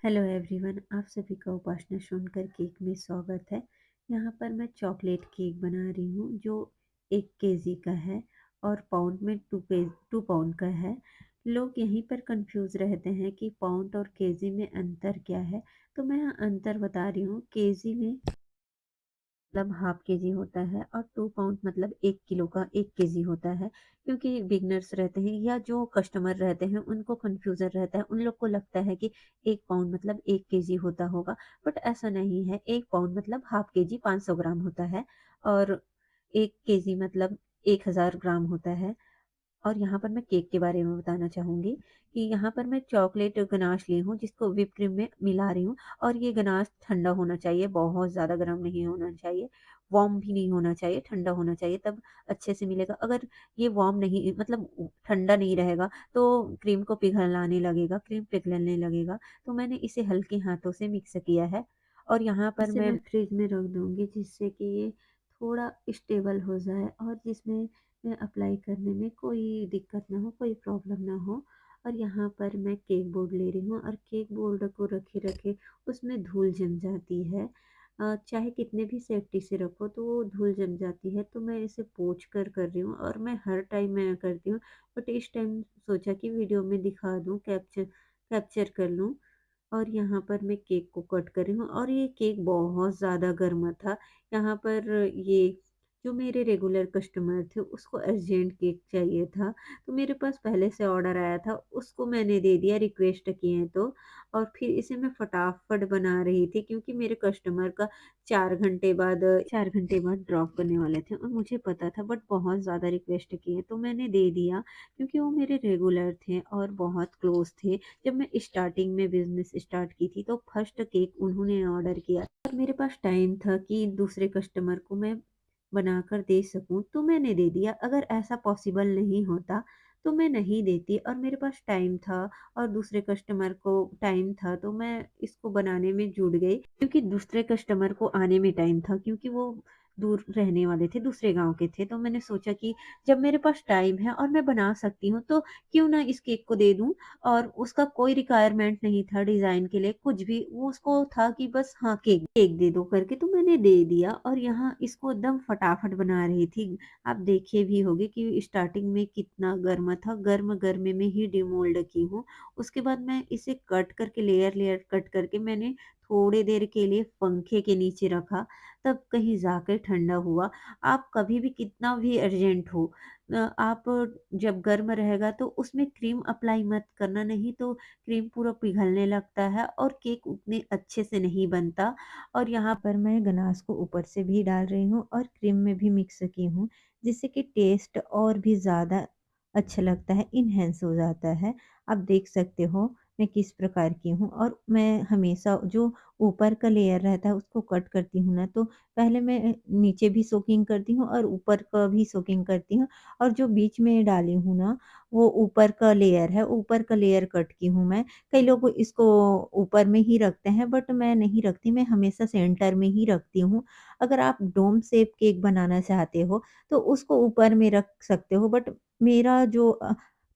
Hello everyone, आप सभी का उपासना सोनकर केक में स्वागत है। यहाँ पर मैं चॉकलेट केक बना रही हूँ जो 1 केजी का है और पाउंड में 2 पाउंड का है। लोग यहीं पर कंफ्यूज रहते हैं कि पाउंड और केजी में अंतर क्या है। तो मैं यहाँ अंतर बता रही हूँ। केजी में मतलब हाफ केजी होता है और 2 पाउंड मतलब 1 किलो का 1 केजी होता है। क्योंकि बिगनर्स रहते हैं या जो कस्टमर रहते हैं उनको कन्फ्यूजन रहता है, उन लोग को लगता है कि 1 पाउंड मतलब 1 केजी होता होगा। बट ऐसा नहीं है, 1 पाउंड मतलब हाफ केजी 500 ग्राम होता है और 1 केजी मतलब 1000 ग्राम होता है। और यहाँ पर मैं केक के बारे में बताना चाहूँगी कि यहाँ पर मैं चॉकलेट गनाश ली हूँ जिसको व्हिप क्रीम में मिला रही हूँ। और ये गनाश ठंडा होना चाहिए, बहुत ज़्यादा गर्म नहीं होना चाहिए, वार्म भी नहीं होना चाहिए, ठंडा होना चाहिए तब अच्छे से मिलेगा। अगर ये वार्म नहीं मतलब ठंडा नहीं रहेगा तो क्रीम को पिघलाने लगेगा, क्रीम पिघलने लगेगा। तो मैंने इसे हल्के हाथों से मिक्स किया है और यहाँ पर इसे मैं फ्रिज में रख दूँगी जिससे कि ये थोड़ा स्टेबल हो जाए और जिसमें में अप्लाई करने में कोई दिक्कत ना हो, कोई प्रॉब्लम ना हो। और यहाँ पर मैं केक बोर्ड ले रही हूँ और केक बोर्ड को रखे-रखे उसमें धूल जम जाती है। चाहे कितने भी सेफ्टी से रखो तो वो धूल जम जाती है, तो मैं इसे पोंछ कर रही हूँ और मैं हर टाइम मैं करती हूँ। बट इस टाइम सोचा कि वीडियो में दिखा दूँ, कैप्चर कैप्चर कर लूँ। और यहाँ पर मैं केक को कट कर रही हूँ और ये केक बहुत ज़्यादा गर्म था। यहाँ पर ये जो मेरे रेगुलर कस्टमर थे उसको अर्जेंट केक चाहिए था, तो मेरे पास पहले से ऑर्डर आया था, उसको मैंने दे दिया रिक्वेस्ट किए तो। और फिर इसे मैं फटाफट बना रही थी क्योंकि मेरे कस्टमर का 4 घंटे बाद ड्रॉप करने वाले थे और मुझे पता था, बट बहुत ज़्यादा रिक्वेस्ट किए तो मैंने दे दिया क्योंकि वो मेरे रेगुलर थे और बहुत क्लोज थे। जब मैं स्टार्टिंग में बिज़नेस स्टार्ट की थी तो फर्स्ट केक उन्होंने ऑर्डर किया और मेरे पास टाइम था कि दूसरे कस्टमर को मैं बनाकर दे सकूँ, तो मैंने दे दिया। अगर ऐसा पॉसिबल नहीं होता तो मैं नहीं देती और मेरे पास टाइम था और दूसरे कस्टमर को टाइम था तो मैं इसको बनाने में जुट गई क्योंकि दूसरे कस्टमर को आने में टाइम था क्योंकि वो दूर रहने वाले थे, दूसरे गाँव के थे। तो मैंने सोचा कि जब मेरे पास टाइम है और मैं बना सकती हूँ तो क्यों ना इस केक को दे दूँ। और उसका कोई रिक्वायरमेंट नहीं था डिज़ाइन के लिए, कुछ भी, वो उसको था कि बस हाँ, केक केक दे दो करके, तो मैंने दे दिया और यहाँ इसको एकदम फटाफट बना रही थी। आप देखे भी होंगे कि स्टार्टिंग में कितना गर्म था, गर्म-गर्म में ही डिमोल्ड की हूँ। उसके बाद मैं इसे कट करके लेयर-लेयर कट करके मैंने थोड़ी देर के लिए पंखे के नीचे रखा, तब कहीं जाकर ठंडा हुआ। आप कभी भी कितना भी अर्जेंट हो, आप जब गर्म रहेगा तो उसमें क्रीम अप्लाई मत करना, नहीं तो क्रीम पूरा पिघलने लगता है और केक उतने अच्छे से नहीं बनता। और यहाँ पर मैं गनाश को ऊपर से भी डाल रही हूँ और क्रीम में भी मिक्स की हूँ, जिससे कि टेस्ट और भी ज़्यादा अच्छा लगता है, इन्हेंस हो जाता है। आप देख सकते हो मैं किस प्रकार की हूँ। और मैं हमेशा जो ऊपर का लेयर रहता है उसको कट करती हूँ ना, तो पहले मैं नीचे भी सोकिंग करती हूँ और ऊपर का भी सोकिंग करती हूँ। और जो बीच में डाली हूँ ना, वो ऊपर का लेयर है, ऊपर का लेयर कट की हूँ मैं। कई लोग इसको ऊपर में ही रखते हैं बट मैं नहीं रखती, मैं हमेशा सेंटर में ही रखती हूँ। अगर आप डोम शेप केक बनाना चाहते हो तो उसको ऊपर में रख सकते हो, बट मेरा जो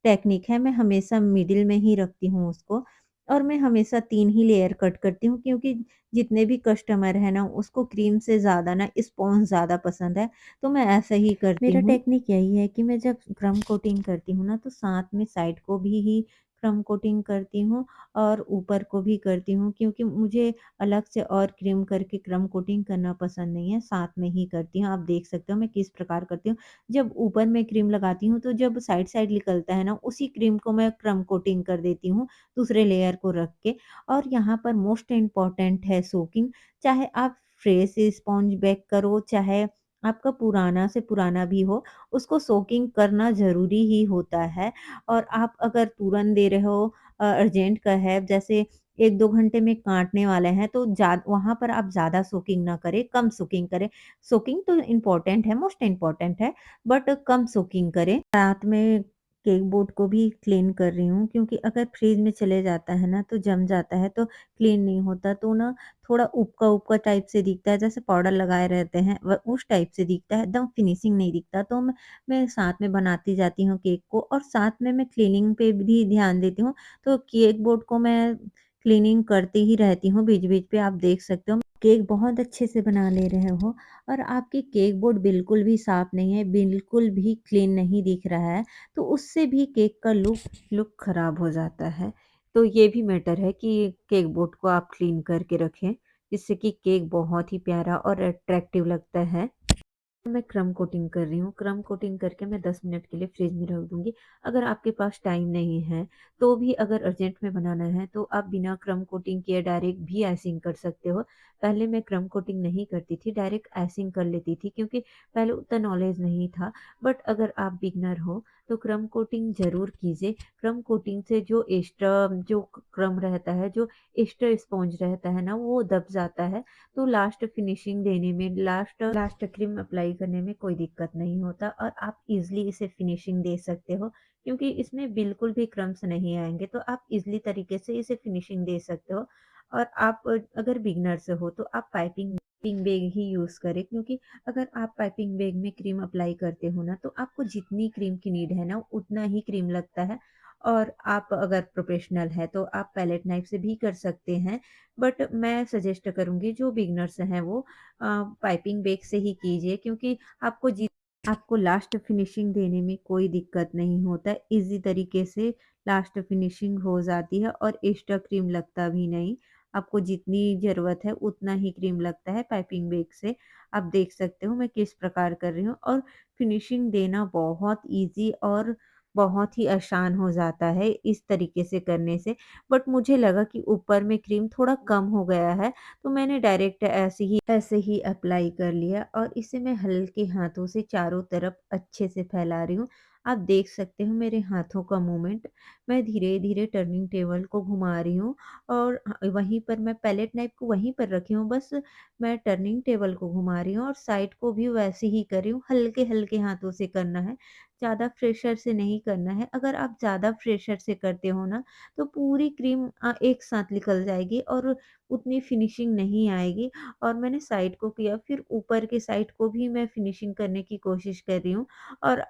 टेक्निक है, मैं हमेशा मिडिल में ही रखती हूँ उसको। और मैं हमेशा 3 ही लेयर कट करती हूँ क्योंकि जितने भी कस्टमर हैं ना, उसको क्रीम से ज़्यादा ना स्पॉन्ज ज़्यादा पसंद है, तो मैं ऐसा ही करती मेरा हूँ। टेक्निक यही है कि मैं जब क्रम्ब कोटिंग करती हूँ ना, तो साथ में साइड को भी ही क्रम्ब कोटिंग करती हूँ और ऊपर को भी करती हूँ, क्योंकि मुझे अलग से और क्रीम करके क्रम्ब कोटिंग करना पसंद नहीं है, साथ में ही करती हूँ। आप देख सकते हो मैं किस प्रकार करती हूँ। जब ऊपर में क्रीम लगाती हूँ तो जब साइड-साइड निकलता है ना, उसी क्रीम को मैं क्रम्ब कोटिंग कर देती हूँ, दूसरे लेयर को रख के। और यहाँ पर मोस्ट इम्पोर्टेंट है सोकिंग। चाहे आप फ्रेश स्पॉन्ज बेक करो, चाहे आपका पुराना से पुराना भी हो, उसको सोकिंग करना ज़रूरी ही होता है। और आप अगर तुरंत दे रहे हो, अर्जेंट का है, जैसे 1-2 घंटे में काटने वाले हैं, तो वहाँ पर आप ज़्यादा सोकिंग ना करें, कम सोकिंग करें। सोकिंग तो इम्पोर्टेंट है, मोस्ट इम्पोर्टेंट है, बट कम सोकिंग करें। रात में केक बोर्ड को भी क्लीन कर रही हूँ क्योंकि अगर फ्रिज में चले जाता है ना, तो जम जाता है, तो क्लीन नहीं होता, तो ना थोड़ा उबका-उबका टाइप से दिखता है, जैसे पाउडर लगाए रहते हैं उस टाइप से दिखता है, एकदम फिनिशिंग नहीं दिखता। तो मैं साथ में बनाती जाती हूँ केक को और साथ में मैं क्लीनिंग पे भी ध्यान देती हूँ। तो केक बोर्ड को मैं क्लीनिंग करती ही रहती हूँ बीच-बीच पे, आप देख सकते हो। केक बहुत अच्छे से बना ले रहे हो और आपकी केक बोर्ड बिल्कुल भी साफ नहीं है, बिल्कुल भी क्लीन नहीं दिख रहा है, तो उससे भी केक का लुक खराब हो जाता है। तो ये भी मैटर है कि केक बोर्ड को आप क्लीन करके रखें, जिससे कि केक बहुत ही प्यारा और अट्रैक्टिव लगता है। मैं क्रम्ब कोटिंग कर रही हूँ, क्रम्ब कोटिंग करके मैं 10 मिनट के लिए फ्रिज में रख दूँगी। अगर आपके पास टाइम नहीं है, तो भी अगर अर्जेंट में बनाना है, तो आप बिना क्रम्ब कोटिंग किए डायरेक्ट भी आइसिंग कर सकते हो। पहले मैं क्रम्ब कोटिंग नहीं करती थी, डायरेक्ट आइसिंग कर लेती थी क्योंकि पहले उतना नॉलेज नहीं था। बट अगर आप बिगिनर हो, तो क्रम्ब कोटिंग ज़रूर कीजिए। क्रम्ब कोटिंग से जो एक्स्ट्रा जो क्रम्ब रहता है, जो एक्स्ट्रा स्पॉन्ज रहता है ना, वो दब जाता है। तो लास्ट फिनिशिंग देने में लास्ट लास्ट क्रीम अप्लाई करने में कोई दिक्कत नहीं होता और आप इज़िली इसे फिनिशिंग दे सकते हो क्योंकि इसमें बिल्कुल भी क्रम्ब्स नहीं आएँगे, तो आप इज़िली तरीके से इसे फिनिशिंग दे सकते हो। और आप अगर बिगिनर्स हो तो आप पाइपिंग पाइपिंग बैग ही यूज़ करें क्योंकि अगर आप पाइपिंग बैग में क्रीम अप्लाई करते हो ना, तो आपको जितनी क्रीम की नीड है ना, उतना ही क्रीम लगता है। और आप अगर प्रोफेशनल है तो आप पैलेट नाइफ से भी कर सकते हैं। बट मैं सजेस्ट करूँगी जो बिगिनर्स हैं वो पाइपिंग बैग से ही कीजिए क्योंकि आपको लास्ट फिनिशिंग देने में कोई दिक्कत नहीं होता है। ईज़ी तरीके से लास्ट फिनिशिंग हो जाती है और एक्स्ट्रा क्रीम लगता भी नहीं। आपको जितनी ज़रूरत है उतना ही क्रीम लगता है पाइपिंग बैग से। आप देख सकते हो मैं किस प्रकार कर रही हूँ और फिनिशिंग देना बहुत ईज़ी और बहुत ही आसान हो जाता है इस तरीके से करने से। बट मुझे लगा कि ऊपर में क्रीम थोड़ा कम हो गया है, तो मैंने डायरेक्ट ऐसे ही अप्लाई कर लिया और इसे मैं हल्के हाथों से चारों तरफ अच्छे से फैला रही हूँ। आप देख सकते हो मेरे हाथों का मूवमेंट, मैं धीरे-धीरे टर्निंग टेबल को घुमा रही हूँ और वहीं पर मैं पैलेट नाइफ को वहीं पर रखी हूँ, बस मैं टर्निंग टेबल को घुमा रही हूँ और साइड को भी वैसे ही कर रही हूँ, हल्के-हल्के हाथों से करना है, ज़्यादा प्रेशर से नहीं करना है। अगर आप ज़्यादा प्रेशर से करते हो ना, तो पूरी क्रीम एक साथ निकल जाएगी और उतनी फिनिशिंग नहीं आएगी। और मैंने साइड को किया, फिर ऊपर के साइड को भी मैं फिनिशिंग करने की कोशिश कर रही हूँ और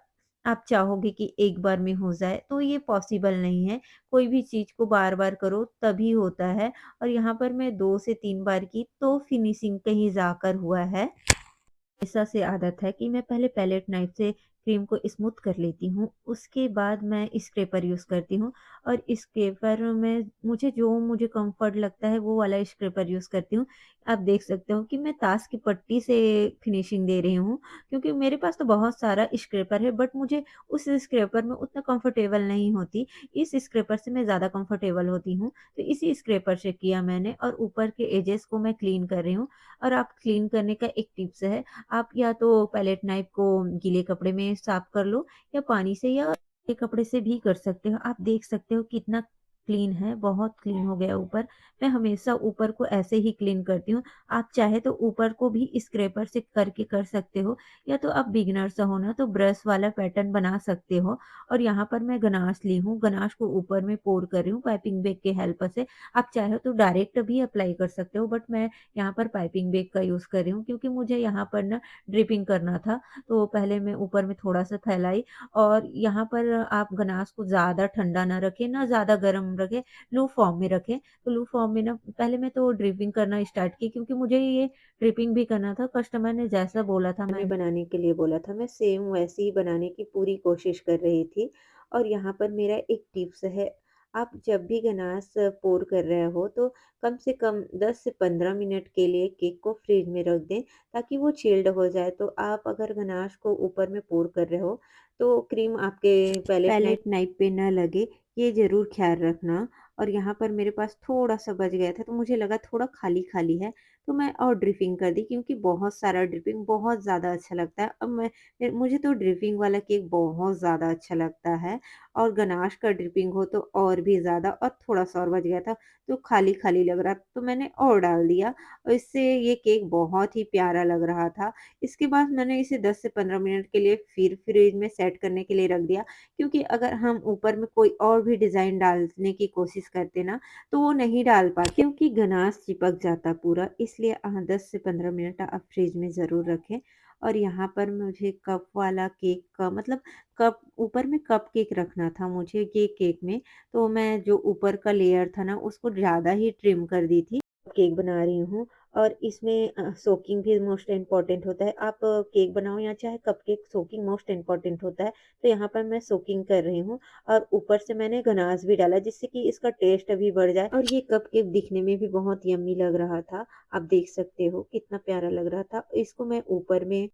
आप चाहोगे कि एक बार में हो जाए, तो ये पॉसिबल नहीं है। कोई भी चीज़ को बार-बार करो तभी होता है और यहाँ पर मैं 2 से 3 बार की तो फिनिशिंग कहीं जाकर हुआ है। हमेशा से आदत है कि मैं पहले पैलेट नाइफ से क्रीम को स्मूथ कर लेती हूँ, उसके बाद मैं स्क्रैपर यूज़ करती हूँ और स्क्रैपर में मुझे कम्फ़र्ट लगता है वो वाला स्क्रैपर यूज़ करती हूँ। आप देख सकते हो कि मैं ताश की पट्टी से फिनिशिंग दे रही हूँ क्योंकि मेरे पास तो बहुत सारा स्क्रैपर है बट मुझे उस स्क्रैपर में उतना कम्फ़र्टेबल नहीं होती। इस स्क्रैपर से मैं ज़्यादा कम्फ़र्टेबल होती हूँ, तो इसी स्क्रैपर से किया मैंने और ऊपर के एजेस को मैं क्लीन कर रही हूँ। और आप क्लीन करने का एक टिप्स है, आप या तो पैलेट नाइफ को गीले कपड़े में साफ कर लो या पानी से या गीले कपड़े से भी कर सकते हो। आप देख सकते हो कितना क्लीन है, बहुत क्लीन हो गया ऊपर। मैं हमेशा ऊपर को ऐसे ही क्लीन करती हूँ। आप चाहे तो ऊपर को भी स्क्रैपर से करके कर सकते हो या तो आप बिगिनर्स हो ना तो ब्रश वाला पैटर्न बना सकते हो। और यहाँ पर मैं गनाश ली हूँ, गनाश को ऊपर में पोर कर रही हूँ पाइपिंग बैग के हेल्प से। आप चाहे तो डायरेक्ट भी अप्लाई कर सकते हो बट मैं यहाँ पर पाइपिंग बैग का यूज़ कर रही हूँ क्योंकि मुझे यहाँ पर ना ड्रिपिंग करना था। तो पहले मैं ऊपर में थोड़ा-सा फैलाई और यहाँ पर आप गनाश को ज़्यादा ठंडा ना रखें, ना ज़्यादा गरम रखें, लू फॉर्म में रखें। तो लू फॉर्म में ना पहले मैं तो ड्रिपिंग करना स्टार्ट की क्योंकि मुझे ये ड्रिपिंग भी करना था। कस्टमर ने जैसा बोला था मैंने बनाने के लिए बोला था, मैं सेम वैसे ही बनाने की पूरी कोशिश कर रही थी। और यहाँ पर मेरा एक टिप्स है, आप जब भी गनाश पोर कर रहे हो तो कम से कम 10 से 15 मिनट के लिए केक को फ्रिज में रख दें ताकि वो चिल्ड हो जाए। तो आप अगर गनाश को ऊपर में पोर कर रहे हो तो क्रीम आपके पैलेट नाइफ पे ना लगे, ये ज़रूर ख़्याल रखना। और यहाँ पर मेरे पास थोड़ा-सा बच गया था तो मुझे लगा थोड़ा खाली-खाली है तो मैं और ड्रिपिंग कर दी क्योंकि बहुत सारा ड्रिपिंग बहुत ज़्यादा अच्छा लगता है। अब मुझे तो ड्रिपिंग वाला केक बहुत ज़्यादा अच्छा लगता है और गनाश का ड्रिपिंग हो तो और भी ज़्यादा। और थोड़ा-सा और बच गया था तो खाली-खाली लग रहा तो मैंने और डाल दिया और इससे ये केक बहुत ही प्यारा लग रहा था। इसके बाद मैंने इसे 10 से 15 मिनट के लिए फिर फ्रिज में सेट करने के लिए रख दिया क्योंकि अगर हम ऊपर में कोई और भी डिज़ाइन डालने की कोशिश करते ना तो वो नहीं डाल पाते क्योंकि गनाश चिपक जाता पूरा। इसलिए 10 से 15 मिनट आप फ्रिज में ज़रूर रखें। और यहाँ पर मुझे कप वाला केक का मतलब कप ऊपर में कप केक रखना था मुझे ये केक में, तो मैं जो ऊपर का लेयर था ना उसको ज़्यादा ही ट्रिम कर दी थी। केक बना रही हूँ और इसमें सोकिंग भी मोस्ट इम्पोर्टेंट होता है। आप केक बनाओ या चाहे कपकेक, सोकिंग मोस्ट इम्पोर्टेंट होता है। तो यहाँ पर मैं सोकिंग कर रही हूँ और ऊपर से मैंने गनाश भी डाला जिससे कि इसका टेस्ट भी बढ़ जाए और ये कपकेक दिखने में भी बहुत यम्मी लग रहा था। आप देख सकते हो कितना प्यारा लग रहा था। इसको मैं ऊपर में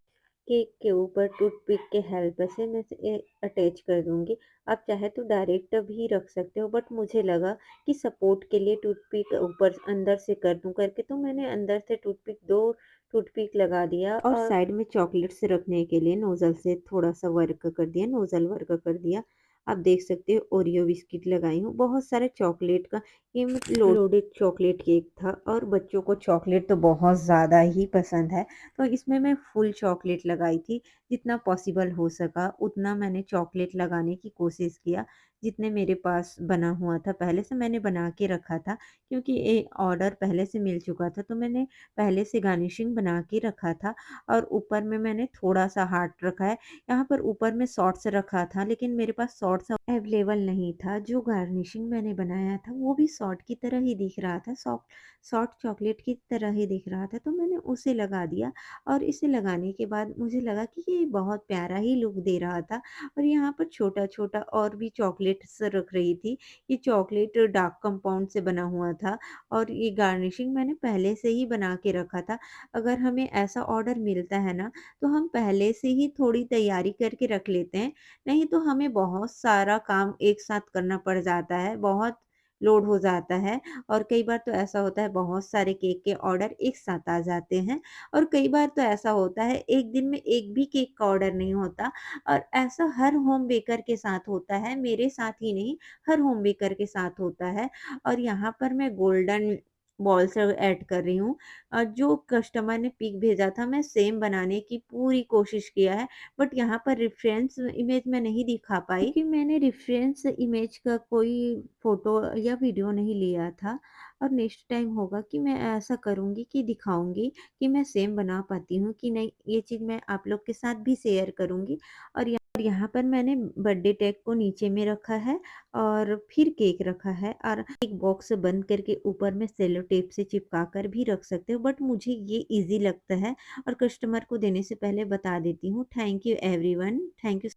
केक के ऊपर टूथपिक के हेल्प से मैं इसे अटैच कर दूँगी। आप चाहे तो डायरेक्ट भी रख सकते हो बट मुझे लगा कि सपोर्ट के लिए टूथपिक ऊपर अंदर से कर दूं करके, तो मैंने अंदर से टूथपिक 2 टूथपिक लगा दिया और साइड में चॉकलेट्स रखने के लिए नोजल से थोड़ा सा वर्क कर दिया, नोजल वर्क कर दिया। आप देख सकते हो ओरियो बिस्किट लगाई हूँ, बहुत सारे चॉकलेट का ये लोडेड चॉकलेट केक था और बच्चों को चॉकलेट तो बहुत ज़्यादा ही पसंद है, तो इसमें मैं फुल चॉकलेट लगाई थी। जितना पॉसिबल हो सका उतना मैंने चॉकलेट लगाने की कोशिश किया। जितने मेरे पास बना हुआ था पहले से मैंने बना के रखा था, क्योंकि ये ऑर्डर पहले से मिल चुका था तो मैंने पहले से गार्निशिंग बना के रखा था और ऊपर में मैंने थोड़ा-सा हार्ट रखा है। यहाँ पर ऊपर में सॉट्स रखा था लेकिन मेरे पास सॉट्स अवेलेबल नहीं था। जो गार्निशिंग मैंने बनाया था वो भी सॉट की तरह ही दिख रहा था, सॉफ्ट चॉकलेट की तरह ही दिख रहा था, तो मैंने उसे लगा दिया और इसे लगाने के बाद मुझे लगा कि ये बहुत प्यारा ही लुक दे रहा था। और यहाँ पर छोटा-छोटा और भी चॉकलेट्स रख रही थी। ये चॉकलेट डार्क कंपाउंड से बना हुआ था और ये गार्निशिंग मैंने पहले से ही बना के रखा था। अगर हमें ऐसा ऑर्डर मिलता है ना, तो हम पहले से ही थोड़ी तैयारी करके रख लेते हैं, नहीं तो हमें बहुत सारा काम एक साथ करना पड़ जाता है, बहुत लोड हो जाता है और कई बार तो ऐसा होता है बहुत सारे केक के ऑर्डर एक साथ आ जाते हैं और कई बार तो ऐसा होता है एक दिन में एक भी केक का ऑर्डर नहीं होता और ऐसा हर होम बेकर के साथ होता है, मेरे साथ ही नहीं, हर होम बेकर के साथ होता है। और यहाँ पर मैं गोल्डन बॉल्स ऐड कर रही हूँ। जो कस्टमर ने पिक भेजा था मैं सेम बनाने की पूरी कोशिश किया है, बट यहाँ पर रेफरेंस इमेज मैं नहीं दिखा पाई क्योंकि मैंने रेफरेंस इमेज का कोई फ़ोटो या वीडियो नहीं लिया था। और नेक्स्ट टाइम होगा कि मैं ऐसा करूँगी कि दिखाऊँगी कि मैं सेम बना पाती हूँ कि नहीं, ये चीज़ मैं आप लोग के साथ भी शेयर करूँगी। और यहाँ पर मैंने बर्थडे केक को नीचे में रखा है और फिर केक रखा है और एक बॉक्स बंद करके ऊपर में सेलो टेप से चिपका कर भी रख सकते हो, बट मुझे ये ईज़ी लगता है और कस्टमर को देने से पहले बता देती हूँ। Thank you everyone, thank you.